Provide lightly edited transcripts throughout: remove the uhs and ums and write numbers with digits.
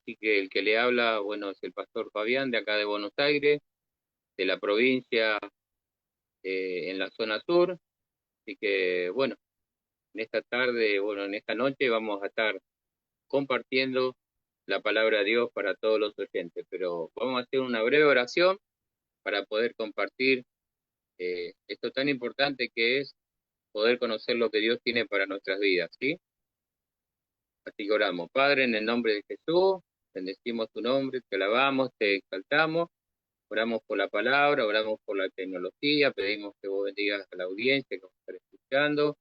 Así que el que le habla, bueno, es el pastor Fabián de acá de Buenos Aires, de la provincia en la zona sur. Así que, bueno, en esta tarde, bueno, en esta noche vamos a estar compartiendo la palabra de Dios para todos los oyentes. Pero vamos a hacer una breve oración para poder compartir esto tan importante que es poder conocer lo que Dios tiene para nuestras vidas, ¿sí? Así que oramos. Padre, en el nombre de Jesús, bendecimos tu nombre, te alabamos, te exaltamos. Oramos por la palabra, oramos por la tecnología, pedimos que vos bendigas a la audiencia que va a estar escuchando.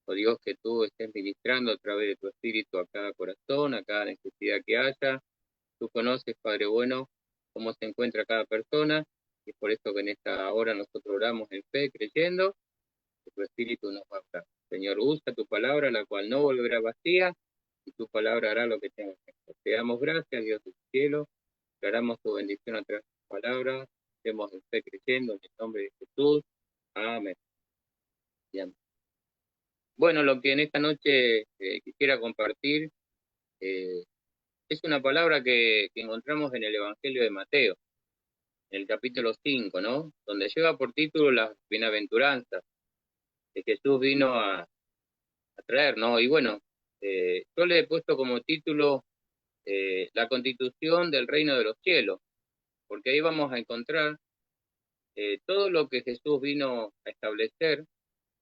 Oh Dios, que tú estés ministrando a través de tu espíritu a cada corazón, a cada necesidad que haya. Tú conoces, Padre bueno, cómo se encuentra cada persona, y es por eso que en esta hora nosotros oramos en fe, creyendo que tu espíritu nos va a hablar. Señor, usa tu palabra, la cual no volverá vacía, y tu palabra hará lo que tenga que hacer. Te damos gracias, Dios del cielo, declaramos tu bendición a través de tu palabra, estemos en fe creyendo en el nombre de Jesús. Amén. Bien. Bueno, lo que en esta noche quisiera compartir eh, es una palabra que encontramos en el Evangelio de Mateo, en el capítulo 5, ¿no? Donde lleva por título las bienaventuranzas que Jesús vino a traer, ¿no? Y bueno, yo le he puesto como título la constitución del reino de los cielos, porque ahí vamos a encontrar todo lo que Jesús vino a establecer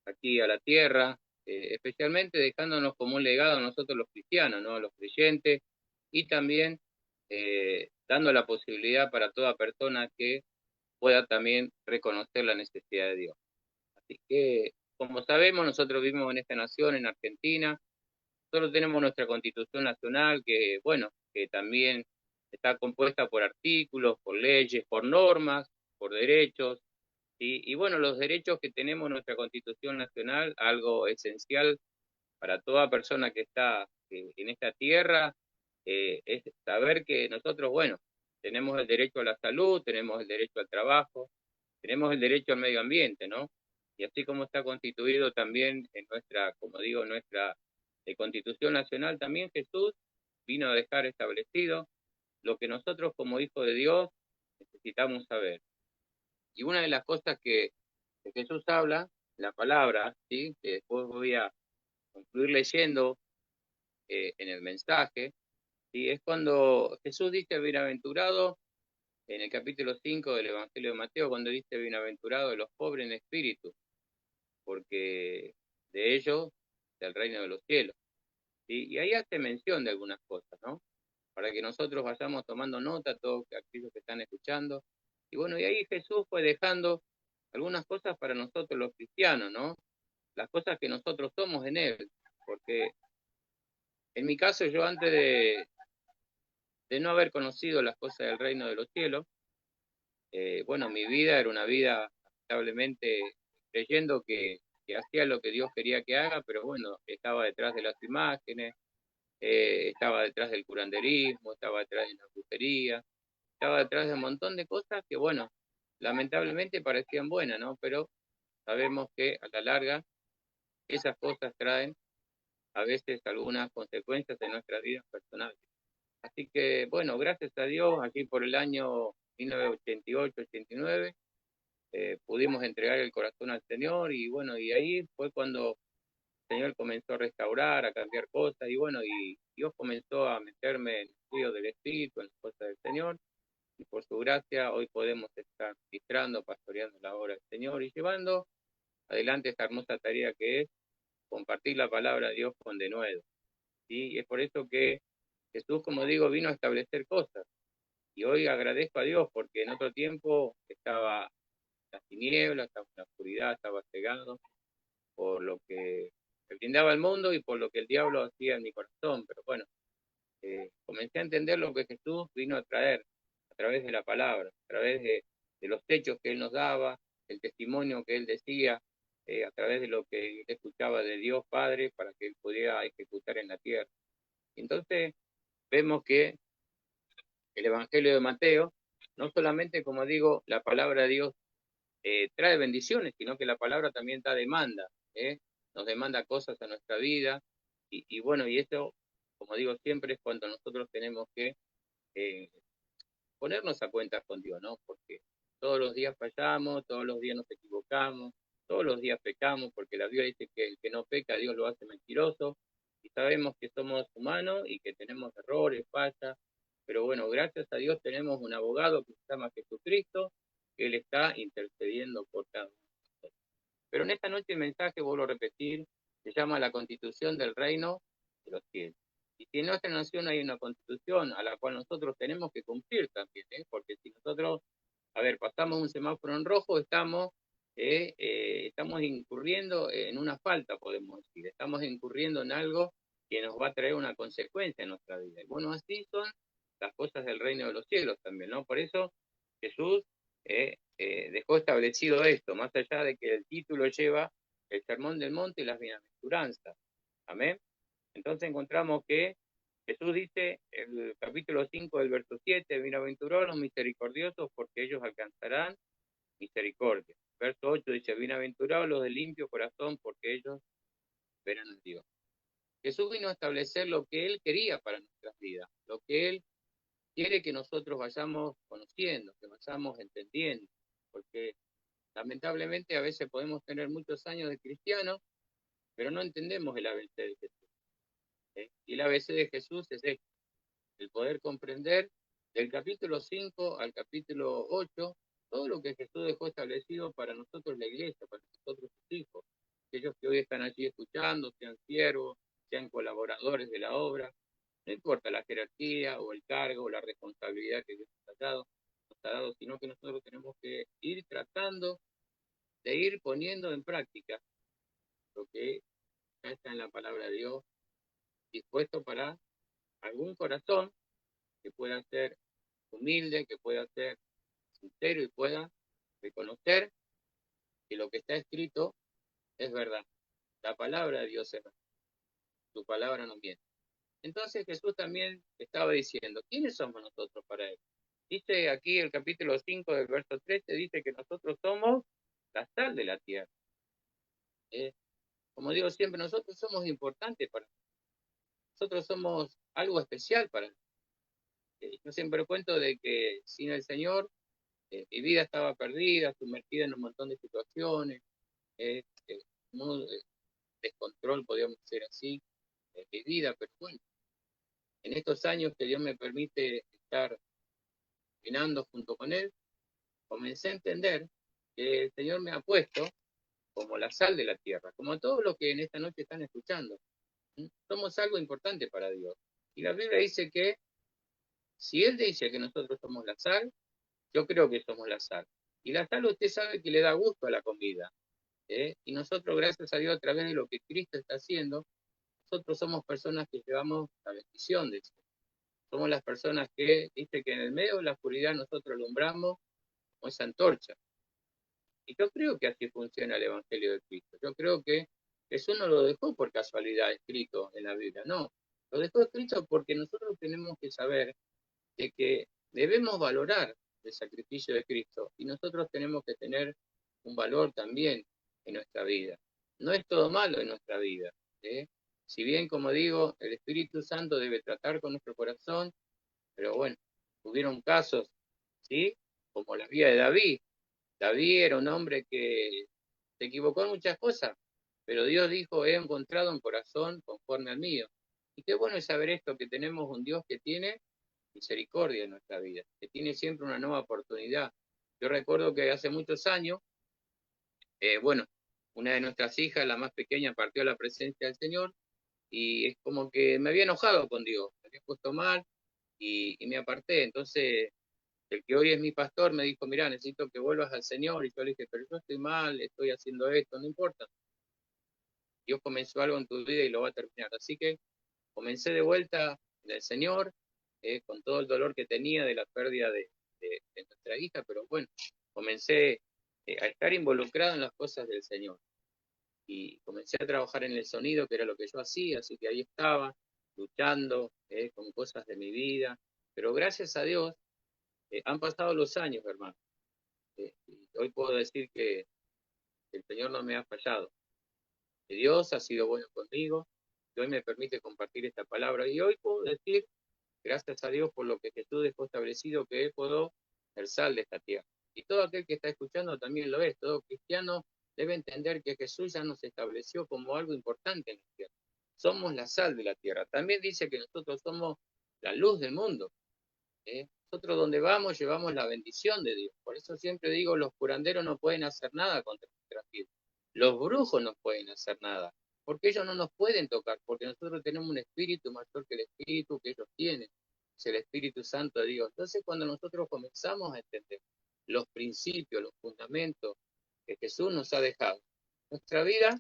aquí a la tierra, especialmente dejándonos como un legado a nosotros los cristianos, ¿no? A los creyentes, y también dando la posibilidad para toda persona que pueda también reconocer la necesidad de Dios. Así que, como sabemos, nosotros vivimos en esta nación, en Argentina. Nosotros tenemos nuestra Constitución Nacional que, bueno, que también está compuesta por artículos, por leyes, por normas, por derechos. Y bueno, los derechos que tenemos en nuestra Constitución Nacional, algo esencial para toda persona que está en esta tierra, es saber que nosotros, bueno, tenemos el derecho a la salud, tenemos el derecho al trabajo, tenemos el derecho al medio ambiente, ¿no? Y así como está constituido también en nuestra, como digo, nuestra Constitución Nacional, también Jesús vino a dejar establecido lo que nosotros como hijos de Dios necesitamos saber. Y una de las cosas que Jesús habla, la palabra, ¿sí? Que después voy a concluir leyendo en el mensaje, ¿sí? Es cuando Jesús dice bienaventurado en el capítulo 5 del Evangelio de Mateo, cuando dice bienaventurado de los pobres en espíritu, porque de ellos es el reino de los cielos. ¿Sí? Y ahí hace mención de algunas cosas, ¿no? Para que nosotros vayamos tomando nota, todos aquellos que están escuchando. Y bueno, y ahí Jesús fue dejando algunas cosas para nosotros los cristianos, ¿no? Las cosas que nosotros somos en Él. Porque en mi caso, yo antes de no haber conocido las cosas del reino de los cielos, bueno, mi vida era una vida lamentablemente creyendo que hacía lo que Dios quería que haga, pero bueno, estaba detrás de las imágenes, estaba detrás del curanderismo, estaba detrás de la brujería, estaba detrás de un montón de cosas que, bueno, lamentablemente parecían buenas, ¿no? Pero sabemos que a la larga esas cosas traen a veces algunas consecuencias en nuestras vidas personales. Así que, bueno, gracias a Dios, aquí por el año 1988-89, pudimos entregar el corazón al Señor y bueno, y ahí fue cuando el Señor comenzó a restaurar, a cambiar cosas y bueno, y Dios comenzó a meterme en el estudio del Espíritu, en las cosas del Señor y por su gracia hoy podemos estar ministrando, pastoreando la obra del Señor y llevando adelante esta hermosa tarea que es compartir la palabra de Dios con denuedo. ¿Sí? Y es por eso que Jesús, como digo, vino a establecer cosas. Y hoy agradezco a Dios porque en otro tiempo estaba en las tinieblas, estaba en la oscuridad, estaba cegado por lo que brindaba el mundo y por lo que el diablo hacía en mi corazón. Pero bueno, comencé a entender lo que Jesús vino a traer a través de la palabra, a través de los hechos que Él nos daba, el testimonio que Él decía, a través de lo que Él escuchaba de Dios Padre para que Él pudiera ejecutar en la tierra. Entonces vemos que el Evangelio de Mateo, no solamente, como digo, la palabra de Dios trae bendiciones, sino que la palabra también da demanda, ¿eh? Nos demanda cosas a nuestra vida, y bueno, y eso, como digo siempre, es cuando nosotros tenemos que eh, ponernos a cuentas con Dios, ¿no? Porque todos los días fallamos, todos los días nos equivocamos, todos los días pecamos, porque la Biblia dice que el que no peca, Dios lo hace mentiroso, y sabemos que somos humanos y que tenemos errores, fallas, pero bueno, gracias a Dios tenemos un abogado que se llama Jesucristo, que Él está intercediendo por cada uno de nosotros. Pero en esta noche el mensaje, vuelvo a repetir, se llama la constitución del reino de los cielos. Y si en nuestra nación hay una constitución a la cual nosotros tenemos que cumplir también, porque si nosotros, a ver, pasamos un semáforo en rojo, estamos incurriendo en una falta, podemos decir, estamos incurriendo en algo que nos va a traer una consecuencia en nuestra vida. Y bueno, así son las cosas del reino de los cielos también, ¿no? Por eso Jesús dejó establecido esto, más allá de que el título lleva el Sermón del Monte y las bienaventuranzas. Amén. Entonces encontramos que Jesús dice, el capítulo 5 del verso 7, bienaventurados los misericordiosos porque ellos alcanzarán misericordia. Verso 8 dice, bienaventurados los de limpio corazón porque ellos verán a Dios. Jesús vino a establecer lo que Él quería para nuestras vidas, lo que Él quiere que nosotros vayamos conociendo, que vayamos entendiendo, porque lamentablemente a veces podemos tener muchos años de cristianos, pero no entendemos el ABC de Jesús. Y el ABC de Jesús es esto, el poder comprender del capítulo 5 al capítulo 8 todo lo que Jesús dejó establecido para nosotros la iglesia, para nosotros sus hijos, aquellos que hoy están allí escuchando, sean siervos, sean colaboradores de la obra, no importa la jerarquía o el cargo o la responsabilidad que Dios nos ha dado, sino que nosotros tenemos que ir tratando de ir poniendo en práctica lo que está en la palabra de Dios, dispuesto para algún corazón que pueda ser humilde, que pueda ser sincero y pueda reconocer que lo que está escrito es verdad. La palabra de Dios es verdad. Su palabra no miente. Entonces Jesús también estaba diciendo, ¿quiénes somos nosotros para Él? Dice aquí el capítulo 5 del verso 13, dice que nosotros somos la sal de la tierra. Como digo siempre, nosotros somos importantes para nosotros, somos algo especial para yo siempre cuento de que sin el Señor mi vida estaba perdida, sumergida en un montón de situaciones, eh, eh, un descontrol, podríamos decir así, en mi vida, pero bueno, en estos años que Dios me permite estar caminando junto con Él, comencé a entender que el Señor me ha puesto como la sal de la tierra, como todos los que en esta noche están escuchando. Somos algo importante para Dios. Y la Biblia dice que si Él dice que nosotros somos la sal, yo creo que somos la sal. Y la sal usted sabe que le da gusto a la comida. Y nosotros, gracias a Dios, a través de lo que Cristo está haciendo, nosotros somos personas que llevamos la bendición de Dios. Somos las personas que, dice que en el medio de la oscuridad nosotros alumbramos como esa antorcha. Y yo creo que así funciona el Evangelio de Cristo. Yo creo que Jesús no lo dejó por casualidad escrito en la Biblia, no. Lo dejó escrito porque nosotros tenemos que saber de que debemos valorar el sacrificio de Cristo y nosotros tenemos que tener un valor también en nuestra vida. No es todo malo en nuestra vida. ¿eh? Si bien, como digo, el Espíritu Santo debe tratar con nuestro corazón, pero bueno, hubieron casos, ¿sí? Como la vida de David. David era un hombre que se equivocó en muchas cosas, pero Dios dijo, he encontrado un corazón conforme al mío. Y qué bueno es saber esto, que tenemos un Dios que tiene misericordia en nuestra vida, que tiene siempre una nueva oportunidad. Yo recuerdo que hace muchos años, bueno, una de nuestras hijas, la más pequeña, partió a la presencia del Señor y es como que me había enojado con Dios, me había puesto mal y me aparté. Entonces, el que hoy es mi pastor me dijo, mira, necesito que vuelvas al Señor. Y yo le dije, pero yo estoy mal, estoy haciendo esto, no importa. Dios comenzó algo en tu vida y lo va a terminar. Así que comencé de vuelta en el Señor, con todo el dolor que tenía de la pérdida de nuestra hija, pero bueno, comencé a estar involucrado en las cosas del Señor. Y comencé a trabajar en el sonido, que era lo que yo hacía, así que ahí estaba, luchando con cosas de mi vida. Pero gracias a Dios, han pasado los años, hermano. Y hoy puedo decir que el Señor no me ha fallado, que Dios ha sido bueno conmigo, que hoy me permite compartir esta palabra. Y hoy puedo decir Gracias a Dios por lo que Jesús dejó establecido, que es todo el sal de esta tierra. Y todo aquel que está escuchando también lo es. Todo cristiano debe entender que Jesús ya nos estableció como algo importante en la tierra. Somos la sal de la tierra. También dice que nosotros somos la luz del mundo. Nosotros donde vamos llevamos la bendición de Dios. Por eso siempre digo, los curanderos no pueden hacer nada contra nuestra vida. Los brujos no pueden hacer nada, porque ellos no nos pueden tocar, porque nosotros tenemos un espíritu mayor que el espíritu que ellos tienen. Es el Espíritu Santo de Dios. Entonces cuando nosotros comenzamos a entender los principios, los fundamentos que Jesús nos ha dejado, nuestra vida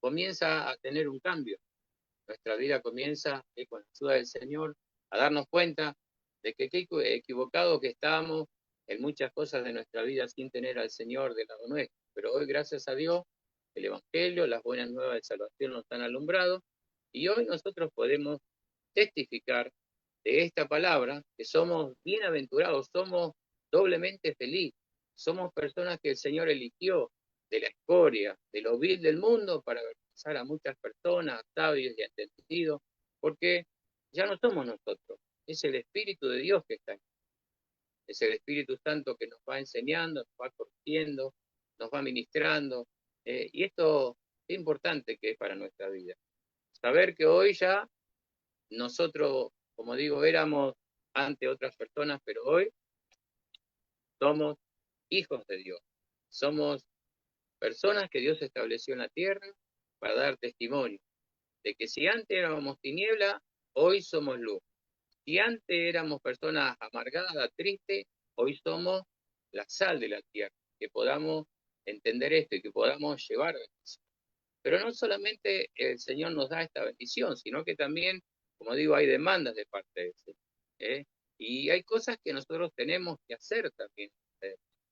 comienza a tener un cambio. Nuestra vida comienza, con la ayuda del Señor, a darnos cuenta de que qué equivocado que estábamos en muchas cosas de nuestra vida sin tener al Señor del lado nuestro. Pero hoy, gracias a Dios, el Evangelio, las buenas nuevas de salvación nos han alumbrado y hoy nosotros podemos testificar de esta palabra que somos bienaventurados, somos doblemente felices, somos personas que el Señor eligió de la escoria, de lo vil del mundo para alcanzar a muchas personas, sabios y entendidos, porque ya no somos nosotros, es el Espíritu de Dios que está en nosotros. Es el Espíritu Santo que nos va enseñando, nos va corrigiendo, nos va ministrando, y esto es importante que es para nuestra vida. Saber que hoy ya nosotros, como digo, éramos ante otras personas, pero hoy somos hijos de Dios. Somos personas que Dios estableció en la tierra para dar testimonio de que si antes éramos tiniebla, hoy somos luz. Si antes éramos personas amargadas, tristes, hoy somos la sal de la tierra. Que podamos entender esto y que podamos llevar bendición. Pero no solamente el Señor nos da esta bendición, sino que también, como digo, hay demandas de parte de Él. Y hay cosas que nosotros tenemos que hacer también.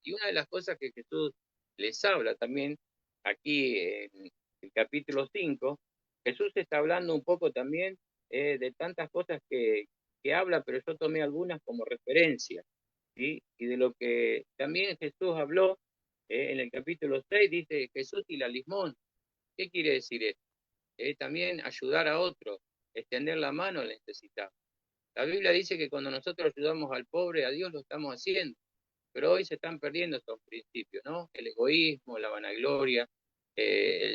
Y una de las cosas que Jesús les habla también aquí en el capítulo 5, Jesús está hablando un poco también de tantas cosas que habla, pero yo tomé algunas como referencia. ¿Sí? Y de lo que también Jesús habló en el capítulo 6, dice Jesús y la limón. ¿Qué quiere decir esto? También ayudar a otros, extender la mano al necesitado. La Biblia dice que cuando nosotros ayudamos al pobre, a Dios lo estamos haciendo, pero hoy se están perdiendo estos principios, ¿no? El egoísmo, la vanagloria,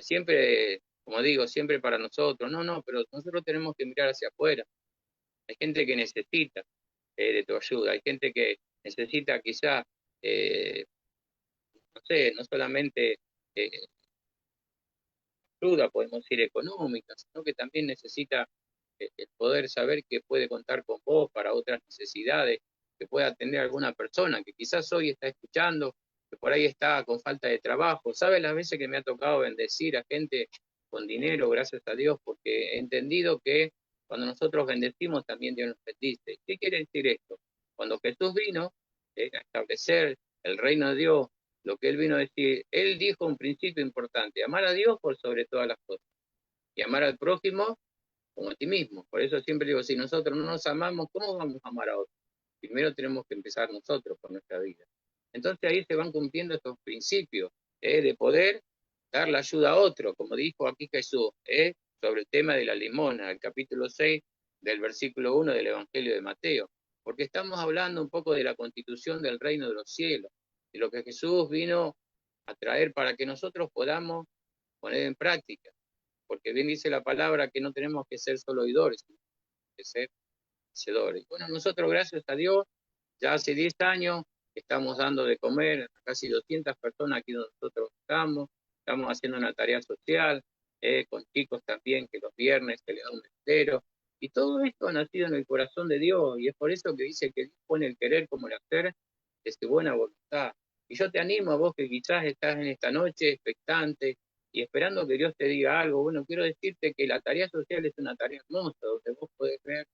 siempre, como digo, siempre para nosotros, no, pero nosotros tenemos que mirar hacia afuera. Hay gente que necesita de tu ayuda, hay gente que necesita quizá, no sé, no solamente ayuda, podemos decir económica, sino que también necesita el poder saber que puede contar con vos para otras necesidades, que pueda atender a alguna persona que quizás hoy está escuchando, que por ahí está con falta de trabajo. ¿Sabes las veces que me ha tocado bendecir a gente con dinero, gracias a Dios? Porque he entendido que cuando nosotros bendecimos también Dios nos bendice. ¿Qué quiere decir esto? Cuando Jesús vino a establecer el reino de Dios, lo que Él vino a decir, Él dijo un principio importante: amar a Dios por sobre todas las cosas y amar al prójimo como a ti mismo. Por eso siempre digo, si nosotros no nos amamos, ¿cómo vamos a amar a otros? Primero tenemos que empezar nosotros por nuestra vida. Entonces ahí se van cumpliendo estos principios de poder dar la ayuda a otro, como dijo aquí Jesús, sobre el tema de la limosna, el capítulo 6 del versículo 1 del Evangelio de Mateo, porque estamos hablando un poco de la constitución del reino de los cielos, de lo que Jesús vino a traer para que nosotros podamos poner en práctica, porque bien dice la palabra que no tenemos que ser solo oidores, sino que ser hacedores. Bueno, nosotros, gracias a Dios, ya hace 10 años estamos dando de comer a casi 200 personas aquí donde nosotros estamos haciendo una tarea social, con chicos también que los viernes se les da un entero, y todo esto ha nacido en el corazón de Dios, y es por eso que dice que Dios pone el querer como el hacer de su buena voluntad. Y yo te animo a vos que quizás estás en esta noche expectante y esperando que Dios te diga algo. Bueno, quiero decirte que la tarea social es una tarea hermosa, donde vos podés ver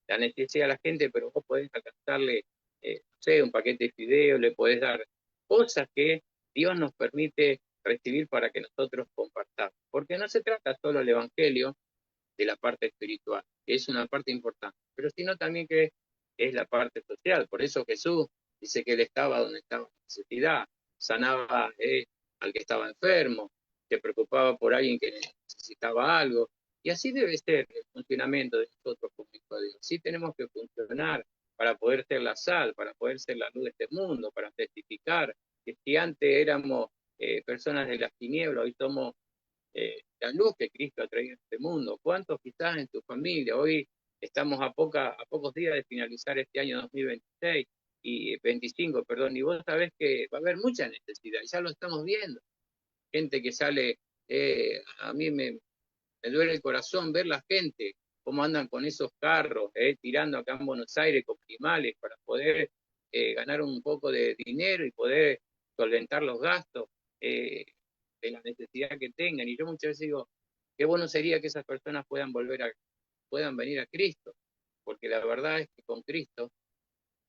la necesidad de la gente, pero vos podés alcanzarle, no sé, un paquete de fideos, le podés dar cosas que Dios nos permite recibir para que nosotros compartamos. Porque no se trata solo el Evangelio de la parte espiritual, que es una parte importante, pero sino también que es la parte social. Por eso Jesús dice que Él estaba donde estaba la necesidad, sanaba al que estaba enfermo, se preocupaba por alguien que necesitaba algo, Y así debe ser el funcionamiento de nosotros como hijos de Dios. Sí tenemos que funcionar para poder ser la sal, para poder ser la luz de este mundo, para testificar que si antes éramos personas de las tinieblas, hoy somos la luz que Cristo ha traído a este mundo. ¿Cuántos quizás en tu familia? Hoy estamos a pocos días de finalizar este año 2026 y 25, perdón, y vos sabés que va a haber mucha necesidad, y ya lo estamos viendo. Gente que sale, a mí me duele el corazón ver la gente, cómo andan con esos carros, tirando acá en Buenos Aires con animales para poder ganar un poco de dinero y poder solventar los gastos de la necesidad que tengan. Y yo muchas veces digo, qué bueno sería que esas personas puedan venir a Cristo, porque la verdad es que con Cristo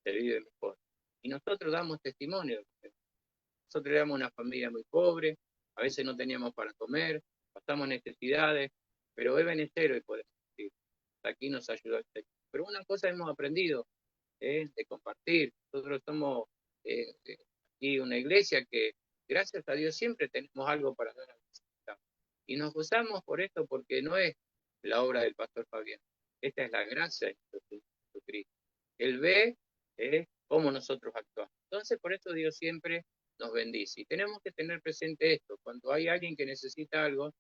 se vive mejor. Y nosotros damos testimonio. Nosotros éramos una familia muy pobre, a veces no teníamos para comer, pasamos necesidades, pero hoy venecero y podemos decir, aquí nos ayudó el Señor. Pero una cosa hemos aprendido, de compartir. Nosotros somos aquí una iglesia que, gracias a Dios, siempre tenemos algo para dar al necesitado. Y nos gozamos por esto porque no es la obra del pastor Fabián. Esta es la gracia de Jesucristo. Él ve cómo nosotros actuamos. Entonces, por eso Dios siempre nos bendice. Y tenemos que tener presente esto. Cuando hay alguien que necesita algo,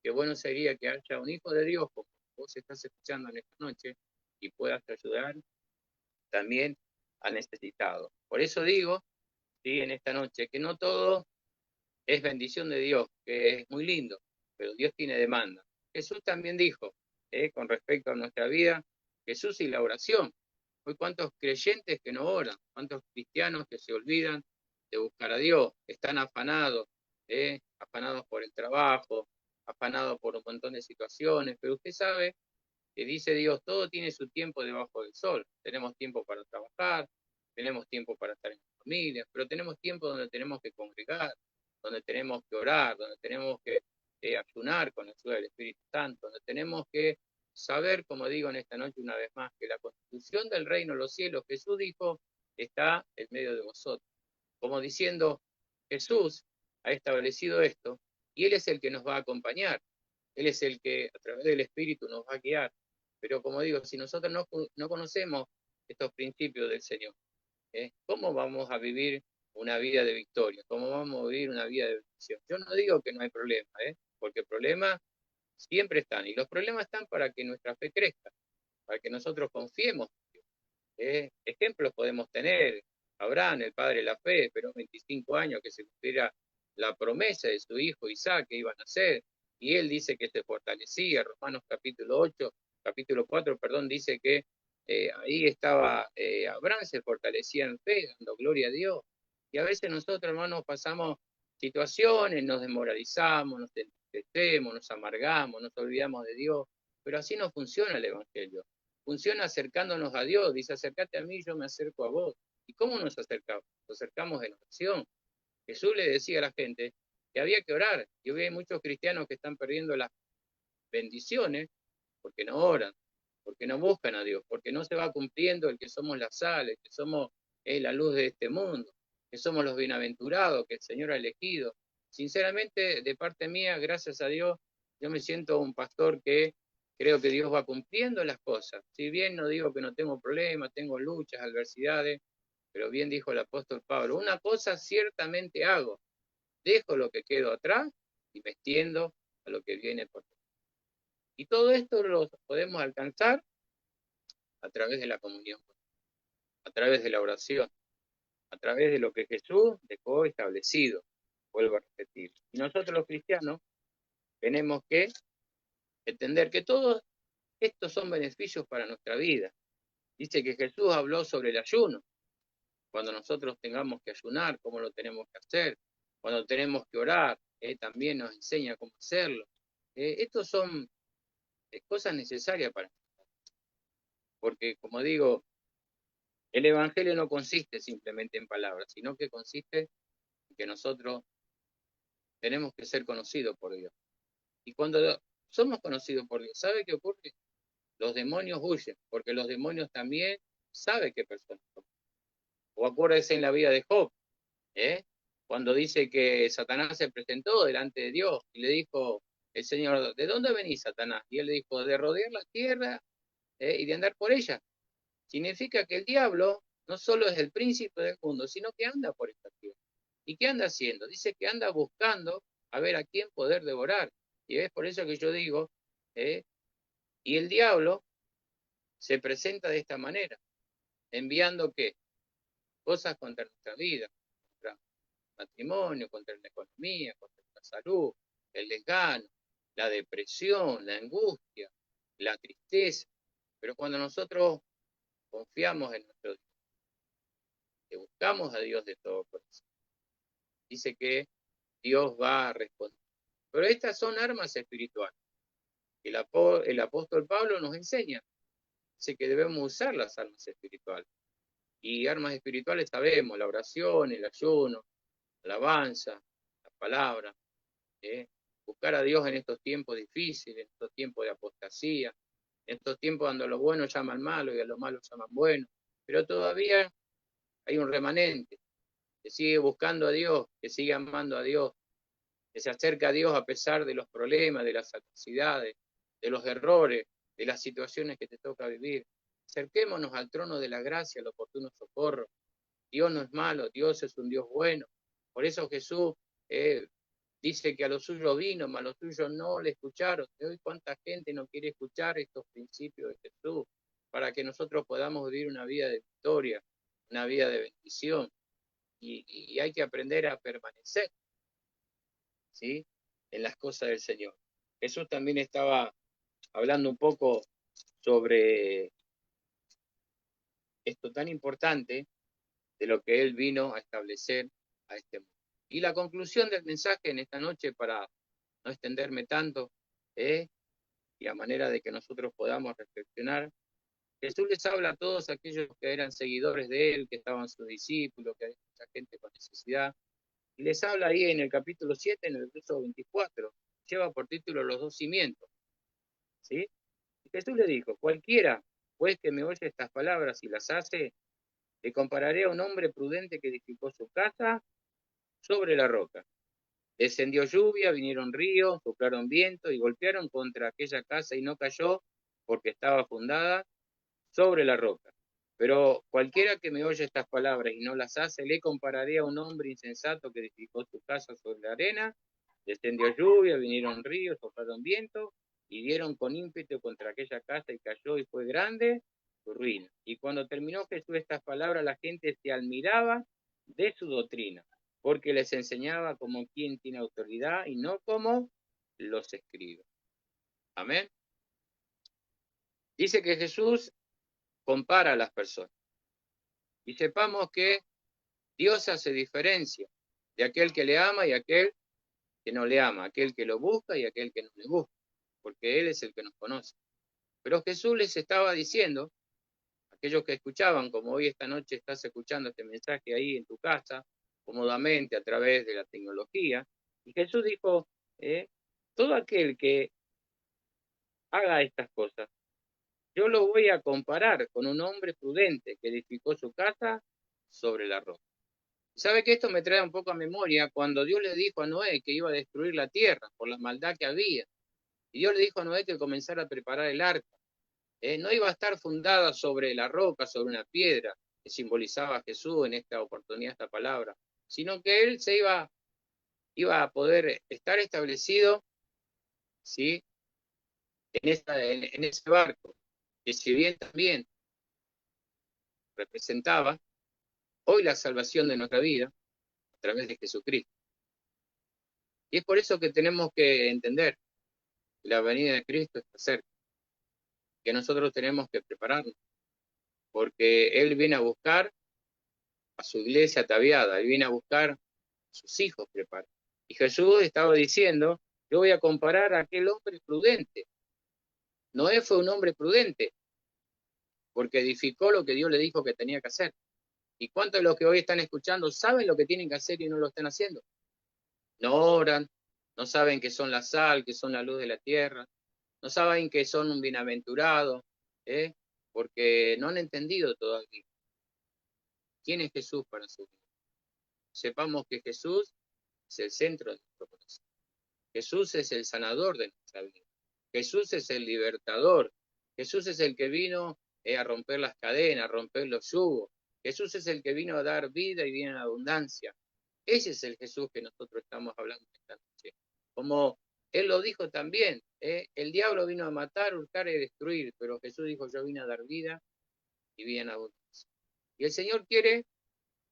qué bueno sería que haya un hijo de Dios, como vos estás escuchando en esta noche, y puedas ayudar también al necesitado. Por eso digo, ¿sí?, en esta noche, que no todo es bendición de Dios, que es muy lindo, pero Dios tiene demanda. Jesús también dijo, con respecto a nuestra vida, Jesús y la oración. Hoy cuántos creyentes que no oran, cuántos cristianos que se olvidan de buscar a Dios, están afanados, afanados por el trabajo, afanados por un montón de situaciones, pero usted sabe que dice Dios, todo tiene su tiempo debajo del sol. Tenemos tiempo para trabajar, tenemos tiempo para estar en familia, pero tenemos tiempo donde tenemos que congregar, donde tenemos que orar, donde tenemos que ayunar con la ayuda del Espíritu Santo, donde tenemos que saber, como digo en esta noche una vez más, que la constitución del reino de los cielos, Jesús dijo, está en medio de vosotros. Como diciendo, Jesús ha establecido esto y Él es el que nos va a acompañar. Él es el que a través del Espíritu nos va a guiar. Pero como digo, si nosotros no conocemos estos principios del Señor, ¿cómo vamos a vivir una vida de victoria? ¿Cómo vamos a vivir una vida de bendición? Yo no digo que no hay problema, porque problemas siempre están. Y los problemas están para que nuestra fe crezca, para que nosotros confiemos. Ejemplos podemos tener. Abraham, el padre de la fe, esperó 25 años que se cumpliera la promesa de su hijo Isaac que iban a nacer, y él dice que se fortalecía. Romanos capítulo 4, perdón, dice que ahí estaba Abraham, se fortalecía en fe, dando gloria a Dios. Y a veces nosotros, hermanos, pasamos situaciones, nos desmoralizamos, nos entristecemos, nos amargamos, nos olvidamos de Dios, pero así no funciona el Evangelio. Funciona acercándonos a Dios. Dice, acércate a mí, yo me acerco a vos. ¿Y cómo nos acercamos? Nos acercamos en oración. Jesús le decía a la gente que había que orar. Y hoy hay muchos cristianos que están perdiendo las bendiciones porque no oran, porque no buscan a Dios, porque no se va cumpliendo el que somos la sal, el que somos la luz de este mundo, que somos los bienaventurados, que el Señor ha elegido. Sinceramente, de parte mía, gracias a Dios, yo me siento un pastor que creo que Dios va cumpliendo las cosas. Si bien no digo que no tengo problemas, tengo luchas, adversidades, pero bien dijo el apóstol Pablo, una cosa ciertamente hago, dejo lo que quedo atrás y me extiendo a lo que viene por delante. Y todo esto lo podemos alcanzar a través de la comunión, a través de la oración, a través de lo que Jesús dejó establecido. Vuelvo a repetir. Y nosotros los cristianos tenemos que entender que todos estos son beneficios para nuestra vida. Dice que Jesús habló sobre el ayuno. Cuando nosotros tengamos que ayunar, cómo lo tenemos que hacer. Cuando tenemos que orar, también nos enseña cómo hacerlo. Estos son cosas necesarias para nosotros. Porque, como digo, el Evangelio no consiste simplemente en palabras, sino que consiste en que nosotros tenemos que ser conocidos por Dios. Y cuando somos conocidos por Dios, ¿sabe qué ocurre? Los demonios huyen, porque los demonios también saben qué personas son. O acuérdese en la vida de Job, cuando dice que Satanás se presentó delante de Dios y le dijo, el Señor, ¿de dónde venís, Satanás? Y él le dijo, de rodear la tierra y de andar por ella. Significa que el diablo no solo es el príncipe del mundo, sino que anda por esta tierra. ¿Y qué anda haciendo? Dice que anda buscando a ver a quién poder devorar. Y es por eso que yo digo, y el diablo se presenta de esta manera, enviando qué? Cosas contra nuestra vida, contra el matrimonio, contra la economía, contra la salud, el desgano, la depresión, la angustia, la tristeza. Pero cuando nosotros confiamos en nuestro Dios, que buscamos a Dios de todo corazón, dice que Dios va a responder. Pero estas son armas espirituales. El apóstol Pablo nos enseña, dice que debemos usar las armas espirituales. Y armas espirituales sabemos, la oración, el ayuno, la alabanza, la palabra, buscar a Dios en estos tiempos difíciles, en estos tiempos de apostasía, en estos tiempos donde lo bueno llaman malo y a lo malo llaman bueno, pero todavía hay un remanente que sigue buscando a Dios, que sigue amando a Dios, que se acerca a Dios a pesar de los problemas, de las adversidades, de los errores, de las situaciones que te toca vivir. Acerquémonos al trono de la gracia, al oportuno socorro. Dios no es malo, Dios es un Dios bueno. Por eso Jesús dice que a los suyos vino, mas a los suyos no le escucharon. Hoy cuánta gente no quiere escuchar estos principios de Jesús para que nosotros podamos vivir una vida de victoria, una vida de bendición. Y hay que aprender a permanecer, ¿sí?, en las cosas del Señor. Jesús también estaba hablando un poco sobre esto tan importante de lo que Él vino a establecer a este mundo. Y la conclusión del mensaje en esta noche, para no extenderme tanto, y a manera de que nosotros podamos reflexionar, Jesús les habla a todos aquellos que eran seguidores de Él, que estaban sus discípulos, que hay mucha gente con necesidad, y les habla ahí en el capítulo 7, en el verso 24, lleva por título Los dos cimientos, ¿sí? Y Jesús le dijo, cualquiera, pues, que me oye estas palabras y las hace, le compararé a un hombre prudente que edificó su casa sobre la roca. Descendió lluvia, vinieron ríos, soplaron viento y golpearon contra aquella casa y no cayó porque estaba fundada sobre la roca. Pero cualquiera que me oye estas palabras y no las hace, le compararé a un hombre insensato que edificó su casa sobre la arena. Descendió lluvia, vinieron ríos, soplaron viento y dieron con ímpetu contra aquella casa y cayó y fue grande su ruina. Y cuando terminó Jesús estas palabras, la gente se admiraba de su doctrina, porque les enseñaba como quien tiene autoridad y no como los escribas. Amén. Dice que Jesús compara a las personas. Y sepamos que Dios hace diferencia de aquel que le ama y aquel que no le ama, aquel que lo busca y aquel que no le busca, porque Él es el que nos conoce. Pero Jesús les estaba diciendo, aquellos que escuchaban, como hoy esta noche estás escuchando este mensaje ahí en tu casa, cómodamente a través de la tecnología, y Jesús dijo, todo aquel que haga estas cosas, yo lo voy a comparar con un hombre prudente que edificó su casa sobre la roca. ¿Sabe que esto me trae un poco a memoria cuando Dios le dijo a Noé que iba a destruir la tierra por la maldad que había? Y Dios le dijo a Noé que comenzara a preparar el arca. No iba a estar fundada sobre la roca, sobre una piedra, que simbolizaba a Jesús en esta oportunidad, esta palabra, sino que él se iba a poder estar establecido, ¿sí?, en ese barco, que si bien también representaba hoy la salvación de nuestra vida a través de Jesucristo. Y es por eso que tenemos que entender que la venida de Cristo está cerca, que nosotros tenemos que prepararnos, porque Él viene a buscar a su iglesia ataviada, Él viene a buscar a sus hijos preparados. Y Jesús estaba diciendo, yo voy a comparar a aquel hombre prudente. Noé fue un hombre prudente, porque edificó lo que Dios le dijo que tenía que hacer. ¿Y cuántos de los que hoy están escuchando saben lo que tienen que hacer y no lo están haciendo? No oran, no saben que son la sal, que son la luz de la tierra, no saben que son un bienaventurado, porque no han entendido todavía quién es Jesús para su vida. Sepamos que Jesús es el centro de nuestro corazón. Jesús es el sanador de nuestra vida. Jesús es el libertador. Jesús es el que vino a romper las cadenas, a romper los yugos. Jesús es el que vino a dar vida y vida en abundancia. Ese es el Jesús que nosotros estamos hablando esta noche. Como Él lo dijo también, el diablo vino a matar, hurtar y destruir, pero Jesús dijo, yo vine a dar vida y vida en abundancia. Y el Señor quiere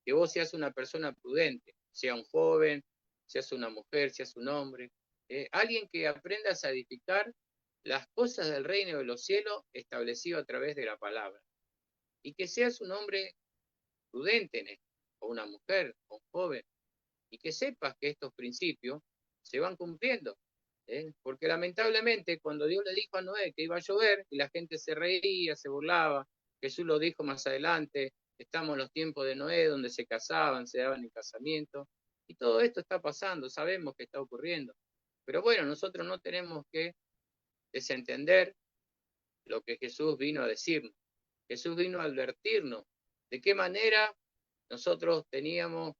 que vos seas una persona prudente, sea un joven, seas una mujer, seas un hombre, alguien que aprendas a edificar las cosas del reino de los cielos establecido a través de la palabra. Y que seas un hombre prudente en esto, o una mujer, o un joven, y que sepas que estos principios se van cumpliendo. Porque lamentablemente cuando Dios le dijo a Noé que iba a llover y la gente se reía, se burlaba, Jesús lo dijo más adelante, estamos en los tiempos de Noé donde se casaban, se daban en casamiento, y todo esto está pasando, sabemos que está ocurriendo. Pero bueno, nosotros no tenemos que desentender lo que Jesús vino a decirnos. Jesús vino a advertirnos de qué manera nosotros teníamos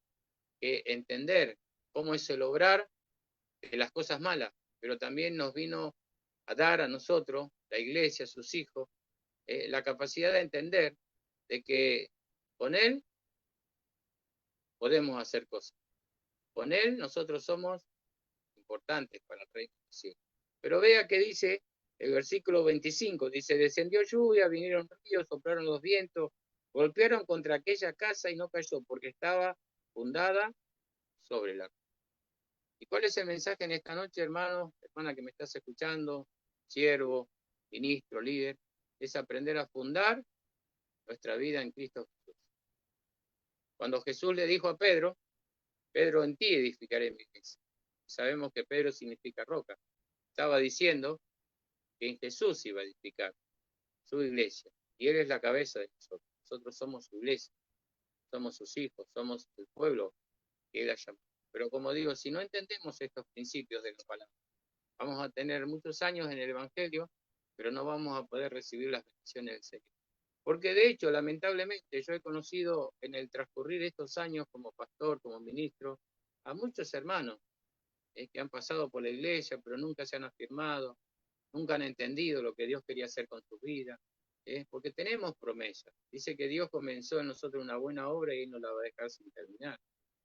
que entender cómo es el obrar de las cosas malas, pero también nos vino a dar a nosotros, la iglesia, a sus hijos, la capacidad de entender de que con Él podemos hacer cosas. Con Él nosotros somos importantes para el reino de los cielos. Pero vea que dice el versículo 25, dice, descendió lluvia, vinieron ríos, soplaron los vientos, golpearon contra aquella casa y no cayó, porque estaba fundada sobre la roca. ¿Y cuál es el mensaje en esta noche, hermano, hermana que me estás escuchando, siervo, ministro, líder? Es aprender a fundar nuestra vida en Cristo Jesús. Cuando Jesús le dijo a Pedro, Pedro, en ti edificaré mi iglesia. Sabemos que Pedro significa roca. Estaba diciendo que en Jesús iba a edificar su iglesia. Y Él es la cabeza de nosotros. Nosotros somos su iglesia, somos sus hijos, somos el pueblo que Él ha llamado. Pero como digo, si no entendemos estos principios de la palabra, vamos a tener muchos años en el Evangelio, pero no vamos a poder recibir las bendiciones del Señor. Porque de hecho, lamentablemente, yo he conocido en el transcurrir de estos años como pastor, como ministro, a muchos hermanos que han pasado por la iglesia, pero nunca se han afirmado, nunca han entendido lo que Dios quería hacer con su vida, porque tenemos promesas. Dice que Dios comenzó en nosotros una buena obra y Él no la va a dejar sin terminar.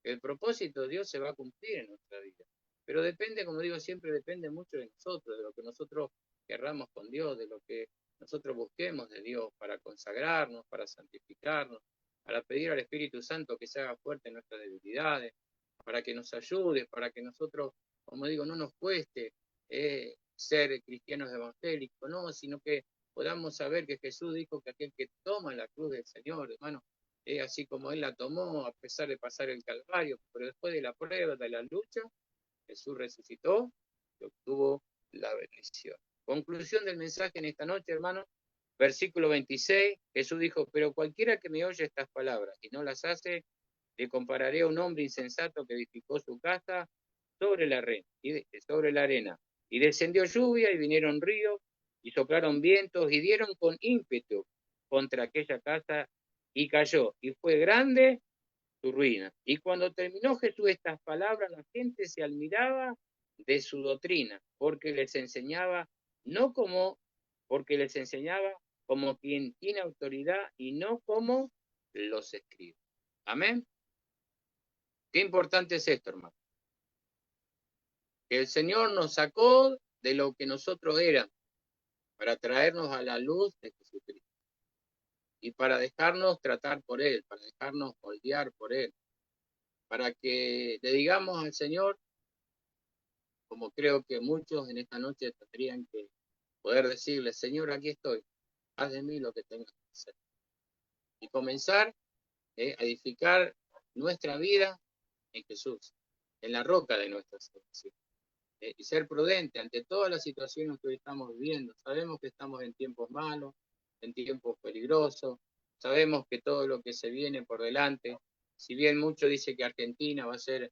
El propósito de Dios se va a cumplir en nuestra vida. Pero depende, como digo siempre, depende mucho de nosotros, de lo que nosotros querramos con Dios, de lo que nosotros busquemos de Dios para consagrarnos, para santificarnos, para pedir al Espíritu Santo que se haga fuerte en nuestras debilidades, para que nos ayude, para que nosotros, como digo, no nos cueste ser cristianos evangélicos, no, sino que podamos saber que Jesús dijo que aquel que toma la cruz del Señor, hermano, así como Él la tomó a pesar de pasar el Calvario, pero después de la prueba, de la lucha, Jesús resucitó y obtuvo la bendición. Conclusión del mensaje en esta noche, hermano, versículo 26, Jesús dijo, pero cualquiera que me oye estas palabras y no las hace, le compararé a un hombre insensato que edificó su casa sobre la arena. Y descendió lluvia y vinieron ríos y soplaron vientos y dieron con ímpetu contra aquella casa y cayó. Y fue grande su ruina. Y cuando terminó Jesús estas palabras, la gente se admiraba de su doctrina, porque les enseñaba, no como, porque les enseñaba como quien tiene autoridad y no como los escribe. Amén. Qué importante es esto, hermano. Que el Señor nos sacó de lo que nosotros éramos para traernos a la luz de Jesucristo y para dejarnos tratar por Él, para dejarnos moldear por Él, para que le digamos al Señor, como creo que muchos en esta noche tendrían que poder decirle, Señor, aquí estoy, haz de mí lo que tengas que hacer. Y comenzar a edificar nuestra vida en Jesús, en la roca de nuestra salvación. Y ser prudente ante todas las situaciones que hoy estamos viviendo. Sabemos que estamos en tiempos malos, en tiempos peligrosos, sabemos que todo lo que se viene por delante, si bien mucho dice que Argentina va a ser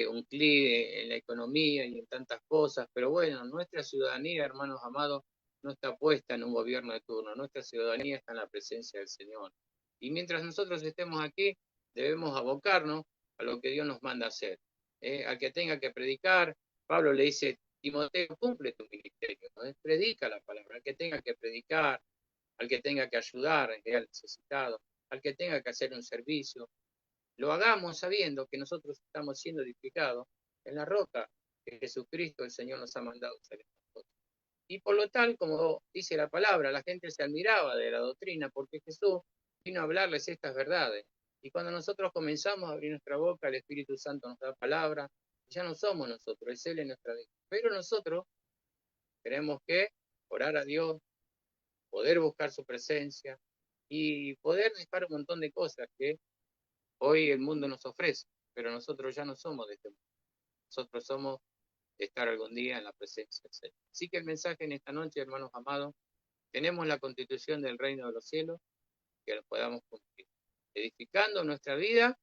un clic en la economía y en tantas cosas, pero bueno, nuestra ciudadanía, hermanos amados, no está puesta en un gobierno de turno, nuestra ciudadanía está en la presencia del Señor. Y mientras nosotros estemos aquí, debemos abocarnos a lo que Dios nos manda hacer. Al que tenga que predicar, Pablo le dice, Timoteo, cumple tu ministerio, ¿no? Predica la palabra, al que tenga que predicar, al que tenga que ayudar, al necesitado, al que tenga que hacer un servicio, lo hagamos sabiendo que nosotros estamos siendo edificados en la roca que Jesucristo, el Señor, nos ha mandado hacer estas cosas. Y por lo tal, como dice la palabra, la gente se admiraba de la doctrina porque Jesús vino a hablarles estas verdades. Y cuando nosotros comenzamos a abrir nuestra boca, el Espíritu Santo nos da palabra, ya no somos nosotros, es Él en nuestra vida. Pero nosotros tenemos que orar a Dios, poder buscar su presencia y poder dejar un montón de cosas que hoy el mundo nos ofrece, pero nosotros ya no somos de este mundo. Nosotros somos de estar algún día en la presencia del Señor. Así que el mensaje en esta noche, hermanos amados, tenemos la constitución del reino de los cielos, que lo podamos cumplir, edificando nuestra vida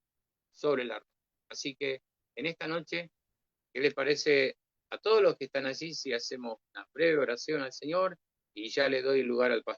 sobre la roca. Así que en esta noche, ¿qué le parece a todos los que están allí si hacemos una breve oración al Señor y ya le doy lugar al pastor?